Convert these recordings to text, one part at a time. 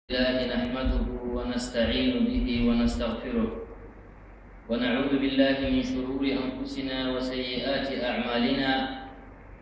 الله نحمده ونستعين به ونستغفره ونعوذ بالله من شرور أنفسنا وسيئات أعمالنا.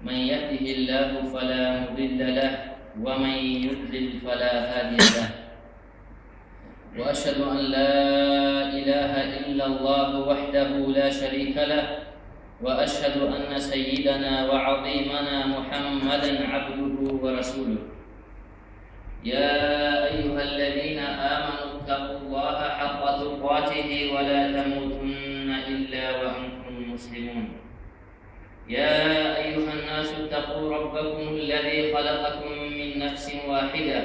من يهده الله فلا مضل له ومن يضلل فلا هادي له، وأشهد أن لا إله إلا الله وحده لا شريك له، وأشهد أن سيدنا وعظيمنا محمدا عبده ورسوله. يا أيها الذين آمنوا اتقوا الله حق تقاته ولا تموتن إلا وأنتم مسلمون. يا أيها الناس اتقوا ربكم الذي خلقكم من نفس واحدة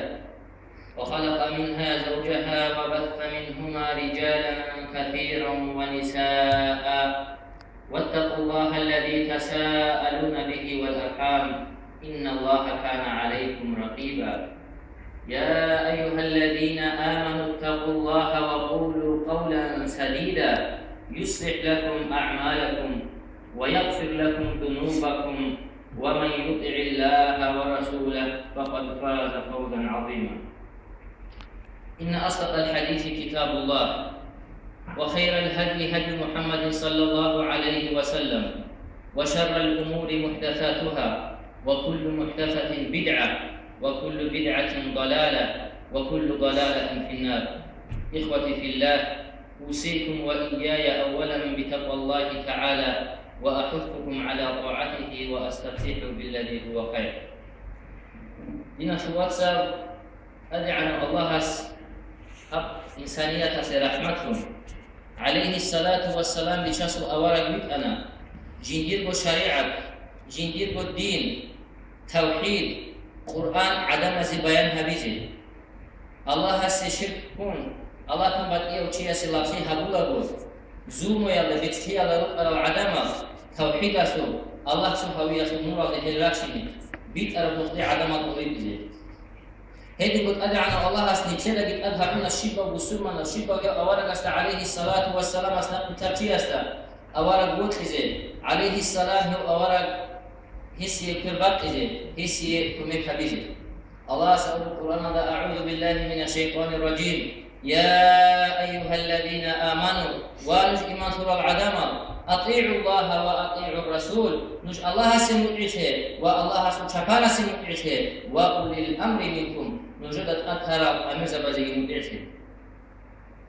وخلق منها زوجها وبث منهما رجالا كثيرا ونساء، واتقوا الله الذي تساءلون به والأرحام إن الله كان عليكم رقيبا. يا أيها الذين آمنوا اتقوا الله وقولوا قولا سديدا يصلح لكم أعمالكم ويغفر لكم ذنوبكم، ومن يطع الله ورسوله فقد فاز فوزا عظيما. إن أصدق الحديث كتاب الله، وخير الهدي هدي محمد صلى الله عليه وسلم، وشر الأمور محدثاتها، وكل محدثة بدعة، وكل بدعة ضلالة، وكل ضلالة في النار. إخوتي في الله، أوصيكم وإياي أولا بتقوى الله تعالى، وأحثكم على طاعته، وأستفتح بالذي هو خير. دينا في واتساب أدعنا الله إنسانية رحمتكم عليه الصلاة والسلام بشاسو أورق أنا جندير بو شريعة، جندير بو الدين، توحيد، قرآن عدم زي بيان هبيزي. الله هسي شرك كون الله كان بدي وشيء سلافي هبولا بو زوم يلا بيتكي على عدم توحيد أسو الله سبحانه وتعالى نور الله هلاكشني بيت أربطي عدم الطريق زي هذي قد أدعنا الله أسني كذا قد أدهرنا الشبه وسلمنا الشبه أورق أست عليه الصلاة والسلام أسنا ترتي أست أورق وتلزي عليه السلام هو أورق هسي كربات إذا هسي كميك حبيزي. الله سأل القرآن هذا: أعوذ بالله من الشيطان الرجيم. يا أيها الذين آمنوا وارج إيمان سورة العدم أطيعوا الله وأطيعوا الرسول. نج الله سمعته والله سبحانه سمعته وأولي الأمر منكم نجدت أكثر أمز بزي مدعته.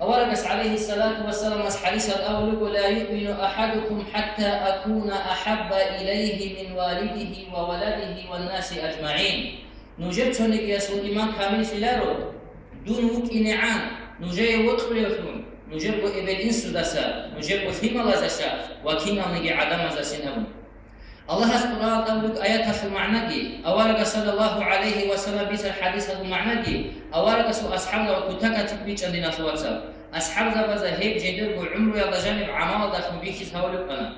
أورقس عليه الصلاة والسلام حديث الأول: لا يؤمن أحدكم حتى أكون أحب إليه من والده وولده والناس أجمعين. نجبت هناك يسوع إيمان كامل سلارو دون وك إنعام نجيب وطليفون نجيب إبن إنسو دسا نجيب ثيما لزسا وكيما نجي عدم زسنهم. الله سبحانه وتعالى آياتها في المعنى أورق صلى الله عليه وسلم بيس الحديث المعنى أورق أصحابنا وكتاكا تبيج عندنا في واتساب أصحابنا بذا هيك جدير بعمره يلا جانب عمال داخل بيكي هولك أنا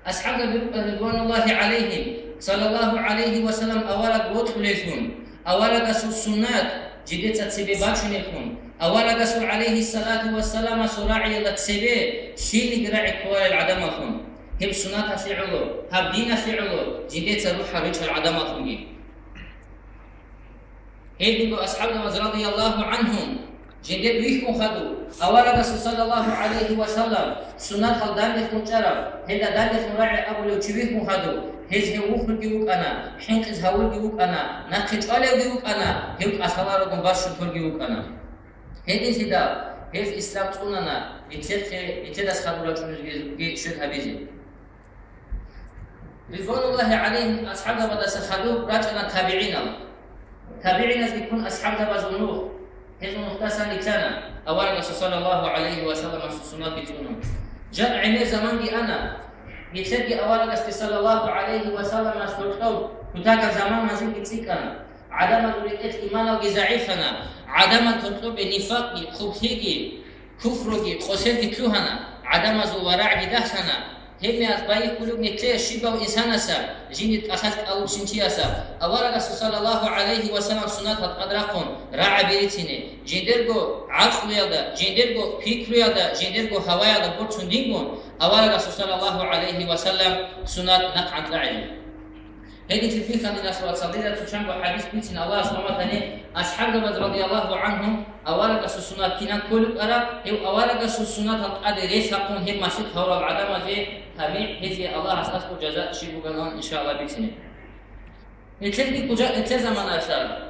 أصحابنا رضوان الله عليهم صلى الله عليه وسلم أورق وطليفون أورق السنات جديد تتسبي باشنيكم أورق عليه الصلاة والسلام سراعي لتسبي شيني قراعي كوال العدمكم هب سنات فعله هب دين فعله جديد تروح رجل العدمكم هيدو أصحابنا رضي الله عنهم جديد ويكم خدوا أورق صلى الله عليه وسلم سنات خلدان لكم شرف هذا دالك مراعي أبو لو تشويكم خدوا هز هوخ جيوك أنا حنقز هول جيوك أنا نقش على جيوك أنا هيك أصحابكم باشر جيوك أنا هذه سيدا هز إسلام سننا يتشد أصحاب رجل شد هبيزي رضوان الله عليهم أصحابنا بدأ سخدوه راجعنا تابعين يكون أصحابنا بزنوه هذا مختصر لكنا أولا صلى الله عليه وسلم سنات بتونه جاء عيني زمان دي أنا يتلقي أولا صلى الله عليه وسلم سلطان كتاك زمان ما زلت تسيكنا عدم الرئيس إيمانا وضعيفنا عدم تطلب نفاقي خبثيكي كفركي خسرتي كلهنا عدم زوراع دهسنا هم أتباعي كلهم نتلي الشبه وإنسان سا جيني أخذت أو سنتي سا أولا صلى الله عليه وسلم سنات أدراكم راع بيتيني جندرجو عقل يدا جندرجو فكر يدا جندرجو هوا يدا برتون دينون أولا صلى الله عليه وسلم سنات نقعد راعي هذه في كان الناس وصلينا تشانغ حديث بيتنا الله سبحانه وتعالى أصحاب رضي الله عنهم أولا كسنة كنا كل أرى أولا كسنة قد ليس يكون هم مشيت هورا عدم ذي همي هذه الله أسألك جزاء شيء بقولنا إن شاء الله بيتنا نتلقي كجا نتلزمان أشار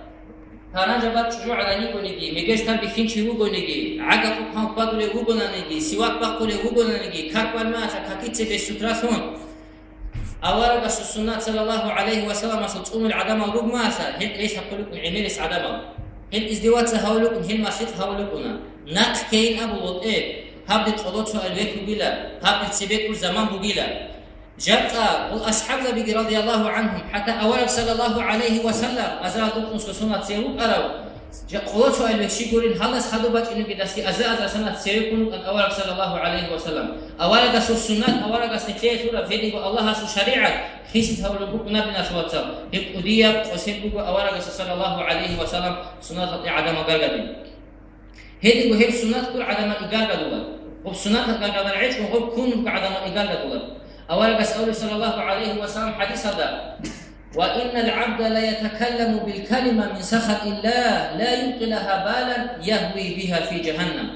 هانا جبات شجوع على نيجي ميجاش تام بخين شيء وجونيجي عقب هم بقولي وجونانيجي سواك بقولي وجونانيجي كأقوال ما كأكيد بسطراتون أولا بس السنة صلى الله عليه وسلم صوم العدم ورب ما أثر هل ليش هقولكم عملس عدم هل إزدواج هقولكم هل ماشيت هقولكنا نق كين أبو لطيف هبدت خلوت شو الوقت بقيلا هبدت سبيك الزمان بقيلا جاء والأصحاب النبي رضي الله عنهم حتى أولا صلى الله عليه وسلم أزرعتكم سنة سيروك أروا خلوت شو الوقت شيء هلس هذا بات إنه بدأسي أزرع سنة سيروكم أن أولا صلى الله عليه وسلم أولا قص السنة أولا قص نتيجة ثورة فيدي الله سو شريعة خيست هؤلاء بكنا بنا شواتها هبقودية قصير بكو أولا قص صلى الله عليه وسلم سنة عدم قرقدين هذه وهي سنة كل عدم إقرقدولا وبسنة قرقدان عيش وهو كون عدم إقرقدولا أولا قص صلى الله عليه وسلم حديث هذا وإن العبد لا يتكلم بالكلمة من سخط الله لا يلقي لها بالا يهوي بها في جهنم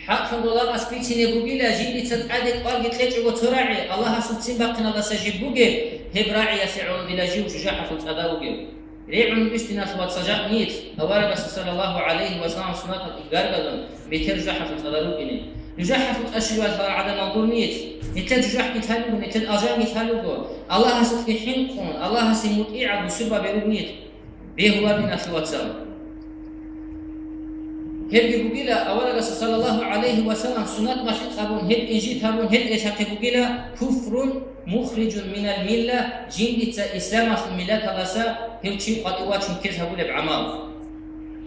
حق الله أسبيتني بقيلا جيلي تتعدك قارقت ليش وتراعي الله سبحانه بقنا الله سجيب بقي هب راعي يسعون بلا جيو شجاحة فتأداوكي ريعون بشتنا سوات سجاق نيت أولا بس صلى الله عليه وسلم سنة إقارقلن بيتر جاحة فتأداوكي نجاحة فتأشيوات عدم نظور نيت نتل جاح نتهلوكو نتل أجار نتهلوكو الله سبحانه حنقون الله سموت إعب وسبا بيرو نيت بيهوا بنا سوات سلام هل بقيلا أولا صلى الله عليه وسلم سنة مشيت خبون هل إنجيل خبون هل إيش بقيلا كفر مخرج من الملة جند إسلام في الملة ثلاثة هل شيء قد أواتهم كذا هقول بعمال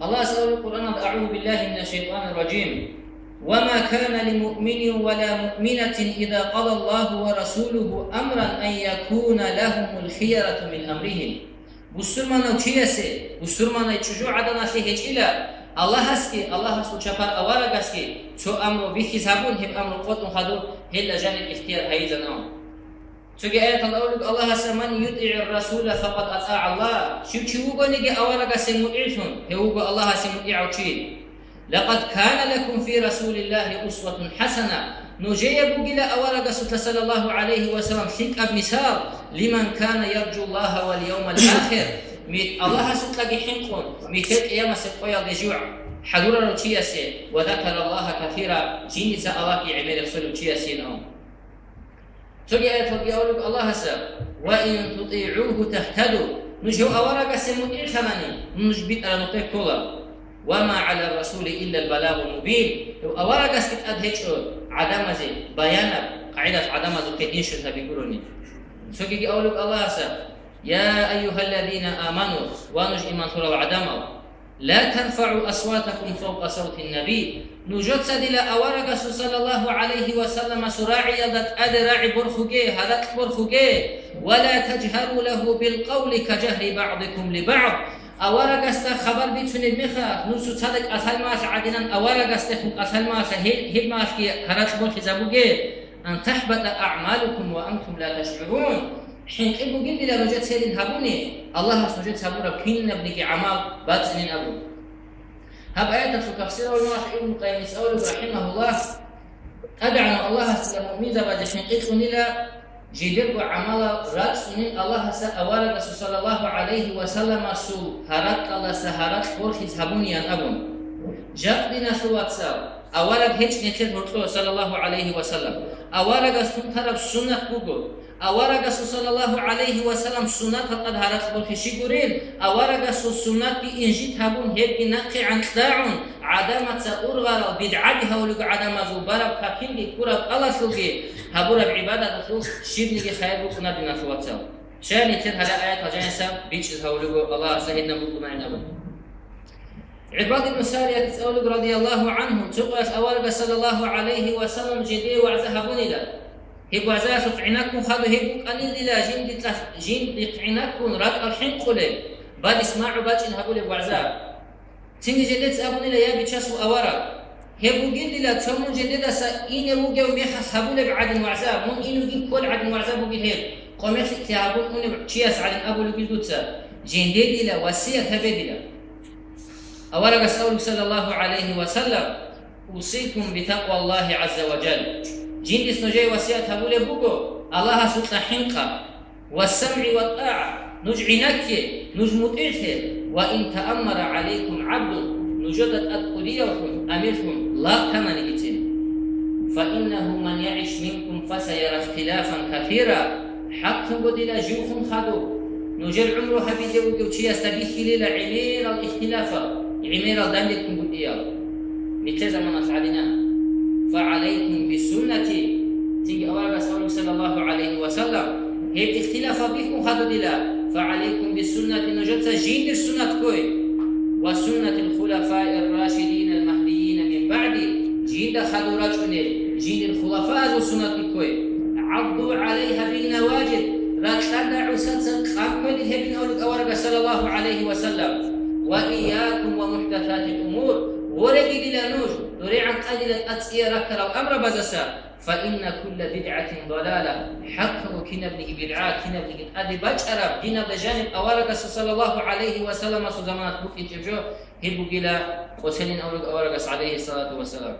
الله سأل القرآن أعوذ بالله من الشيطان الرجيم وما كان لمؤمن ولا مؤمنة إذا قضى الله ورسوله أمرا أن يكون لهم الخيرة من أمرهم بسرمانا وشيسي بسرمانا يتشجوع عدنا سيهج إلى الله هسكي الله هسكو شفار أولا قسكي شو أمرو بيكي سابون هم أمرو قوتن خدو هلا جانب اختيار هايزا نوم سوكي آية الله هسا من يطيع الرسول فقد أطاع الله شو قونيكي أولا قسي مطيعتون هو الله هسي مطيع وشيد لقد كان لكم في رسول الله أسوة حسنة نجي بقيل أولا قسوة صلى الله عليه وسلم ثق بمثال لمن كان يرجو الله واليوم الآخر الله ستلاقي حنقون ميتات أيام سقويا لجوع حضور روتياسي وذكر الله كثيرا جيني الله يعمل رسول روتياسي نوم تجي آية تقول الله سا وإن تطيعوه تهتدوا نجو أولا قسم مطيع ثماني نجبت على نطيع كولا وما على الرسول إلا البلاغ المبين أولا قسم أدهج عدم زي بيانا قاعدة عدم ذو كدين شرها بيقولوني تجي أقول الله سا يا أيها الذين آمنوا ونج إيمان ترى العدم لا ترفعوا أصواتكم فوق صوت النبي نجد سدلا أورق صلى الله عليه وسلم سراعي ذات أدراعي برخوجي هذا برخوجي ولا تجهروا له بالقول كجهر بعضكم لبعض أورق است خبر بيتون المخا نسو صدق أصل ما سعدنا أورق است أصل ما سهل ما في هرات برخ زبوجي أن تحبط أعمالكم وأنتم لا تشعرون حين إبو جلد لا رجعت سيدين هبوني الله سجد سبورة كين ابنك عمال باتسنين أبو هب آية في تفسير والله ابن القيم يسأل رحمه الله أدعنا الله سلام ميزة بعد حين إخوان إلى جدر وعمال رأسنين الله سأوارد صلى الله عليه وسلم سو هرات الله سهرات فرخي هبوني أن أبون جاء بنا سوات ساو أوارد هيج نتير مرتو صلى الله عليه وسلم أوارد سنترب سنة بوغو أورق صلى الله عليه وسلم سنة قد هرت بالخشيقورين أورق سنة بإنجيل هبون هب نقي عن خداعون عدمة أرغر بدعتها ولق عدم زبارة كاكين كرة الله سوقي هبور بعبادة الخوف شبني خير بكنا بنا فواتسا شان يتر هذا آيات جانسا بيتش هولق الله سهلنا بكنا نبون عباد المسارية تسألق رضي الله عنهم تقرأ أورق صلى الله عليه وسلم جدي وعزهبون إلى هيبو عزاز فعناكم خذوا هيبوك أني للا جين يقعناكم رد الحين قولي بعد اسمعوا باجين هقول هيبو عزاز تنجي جديد سأبوني ليا بيتشاسو أورا هيبو جين للا تشمون جديد سا إني وجو ميحس هقول بعد المعزاز من إنو جين كل عد المعزاز بقول هيب قومت تهابون أون چیاس علم أبو لبيدوتسا جندي دلا وسيا تبدلا أولا رسول صلى الله عليه وسلم أوصيكم بتقوى الله عز وجل جندي سنجي وسيا تبول بوكو الله سبحانه والسمع والطاعة نجعنك نجمتئه وإن تأمر عليكم عبد نجدت أدقليكم أمركم لا تمنئتين فإنه من يعش منكم فسيرى اختلافا كثيرا حق بدل جوخ خدو نجر عمره بيجي وجوشي استبيح ليلة عمير الاختلاف عمير دندكم بديا مثل زمان أسعدنا فعليكم بسنتي تيجي أول رسول صلى الله عليه وسلم هي اختلاف بكم خدو دلا فعليكم بالسنة نجد جين السنة كوي وسنة الخلفاء الراشدين المهديين من بعد جين خدو رجل جين الخلفاء والسنة كوي عضوا عليها بالنواجد ركضنا عسات قاموا بهن أورق صلى الله عليه وسلم وإياكم ومحدثات الأمور ورقي بلا نوج دريعا أجل أتسير ركر الأمر بزسا فإن كل بدعة ضلالة حق وكنا ابن بدعات كنا ابن أدي بجرب دين بجانب أورق صلى الله عليه وسلم سزمانات بكي تبجو هبو قلا وسلين أورق عليه الصلاة والسلام